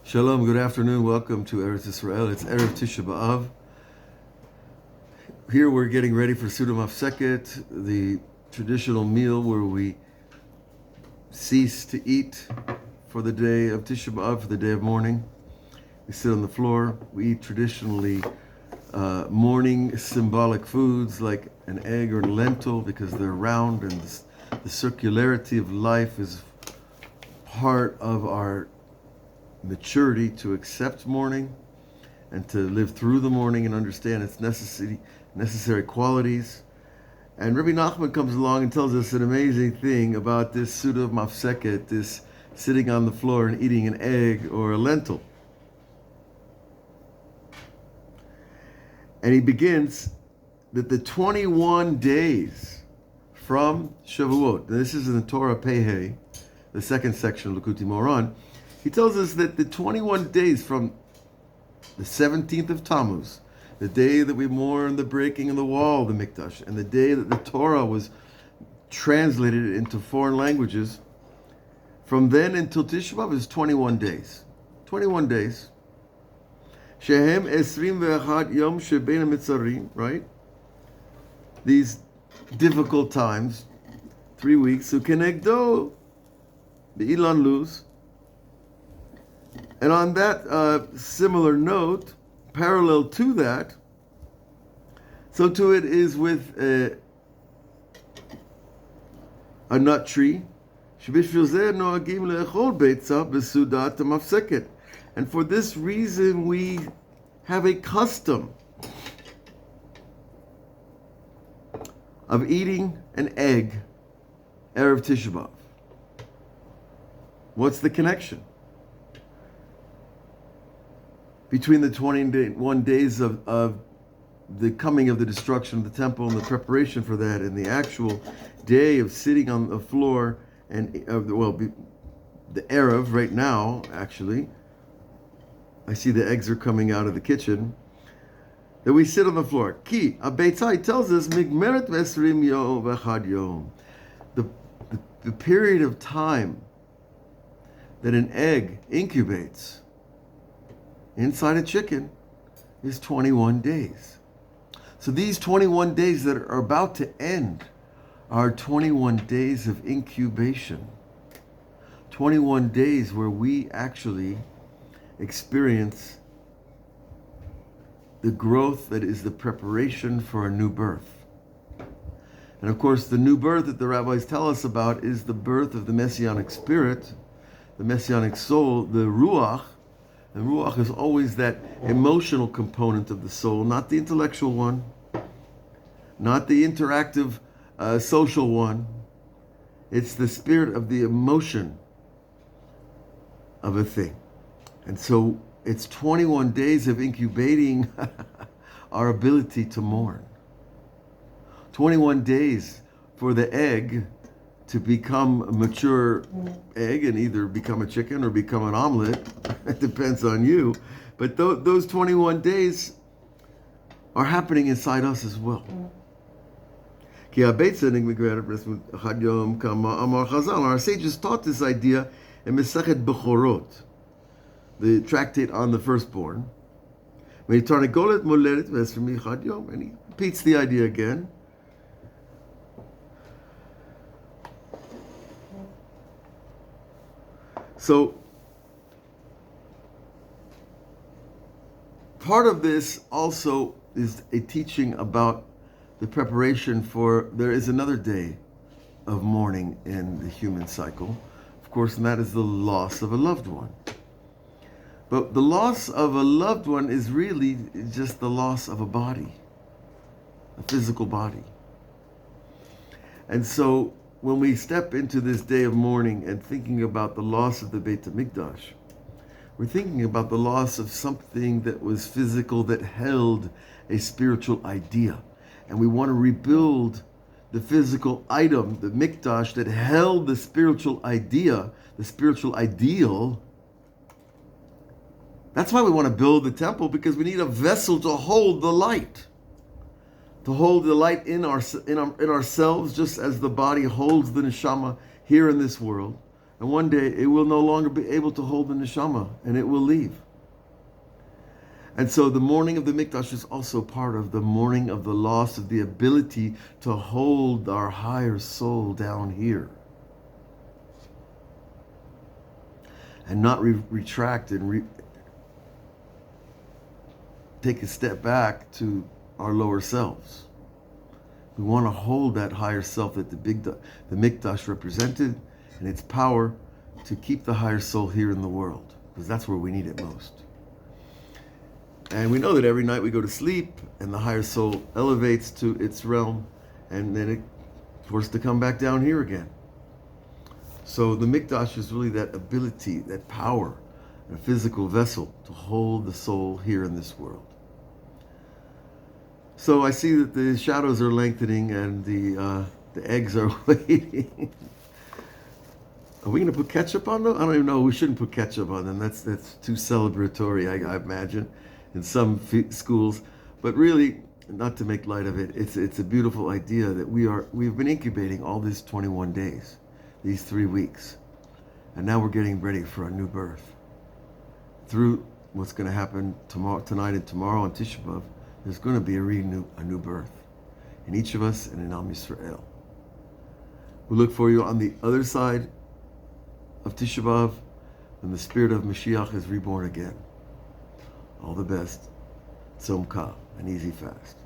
Shalom, good afternoon. Welcome to Eretz Israel. It's Erev Tisha B'Av. Here we're getting ready for Suda Mafseket, the traditional meal where we cease to eat for the day of Tisha B'Av, for the day of mourning. We sit on the floor. We eat traditionally mourning symbolic foods like an egg or lentil because they're round, and the circularity of life is part of our maturity to accept mourning and to live through the mourning and understand its necessary qualities. And Rabbi Nachman comes along and tells us an amazing thing about this Suda of Mafseket, this sitting on the floor and eating an egg or a lentil. And he begins that the 21 days from Shavuot, this is in the Torah Pehei, the second section of Likutei Moharan, he tells us that the 21 days from the 17th of Tammuz, the day that we mourn the breaking of the wall of the Mikdash, and the day that the Torah was translated into foreign languages, from then until Tisha B'Av is 21 days. 21 days. Shehem 21 Yom Shebein HaMitzarim, right? These difficult times, 3 weeks. Ukenegdo Be'ilan Luz. And on that similar note, parallel to that, so too it is with a nut tree. And for this reason, we have a custom of eating an egg Erev Tisha B'Av. What's the connection between the 21 days of the coming of the destruction of the temple and the preparation for that, and the actual day of sitting on the floor and the Erev right now? Actually, I see the eggs are coming out of the kitchen. That we sit on the floor. Ki Abeitzai tells us Migmeret Vesrim Yom V'Echad Yom. The period of time that an egg incubates inside a chicken is 21 days. So these 21 days that are about to end are 21 days of incubation. 21 days where we actually experience the growth that is the preparation for a new birth. And of course, the new birth that the rabbis tell us about is the birth of the Messianic spirit, the Messianic soul, the Ruach. And Ruach is always that emotional component of the soul, not the intellectual one, not the interactive social one. It's the spirit of the emotion of a thing. And so it's 21 days of incubating our ability to mourn. 21 days for the egg to become a mature egg and either become a chicken or become an omelet. It depends on you. But those 21 days are happening inside us as well. Our sages taught this idea in Mesechet Bechorot, the tractate on the firstborn. And he repeats the idea again. So, part of this also is a teaching about the preparation for, there is another day of mourning in the human cycle, of course, and that is the loss of a loved one. But the loss of a loved one is really just the loss of a body, a physical body. And so, when we step into this day of mourning and thinking about the loss of the Beit HaMikdash, we're thinking about the loss of something that was physical, that held a spiritual idea. And we want to rebuild the physical item, the Mikdash, that held the spiritual idea, the spiritual ideal. That's why we want to build the temple, because we need a vessel to hold the light. To hold the light in ourselves, just as the body holds the neshama here in this world. And one day it will no longer be able to hold the neshama, and it will leave. And so the mourning of the Mikdash is also part of the mourning of the loss of the ability to hold our higher soul down here. And not retract and take a step back to our lower selves. We want to hold that higher self that the Mikdash represented and its power to keep the higher soul here in the world, because that's where we need it most. And we know that every night we go to sleep and the higher soul elevates to its realm, and then it's forced to come back down here again. So the Mikdash is really that ability, that power, a physical vessel to hold the soul here in this world. So I see that the shadows are lengthening and the eggs are waiting. Are we going to put ketchup on them? I don't even know. We shouldn't put ketchup on them. That's too celebratory, I imagine, in some schools. But really, not to make light of it, it's a beautiful idea that we've been incubating all these 21 days, these 3 weeks, and now we're getting ready for a new birth. Through what's going to happen tonight and tomorrow on Tisha B'Av, there's going to be a new birth in each of us and in Am Yisrael. We look for you on the other side of Tisha B'Av, when the spirit of Mashiach is reborn again. All the best. Tzom Ka, an easy fast.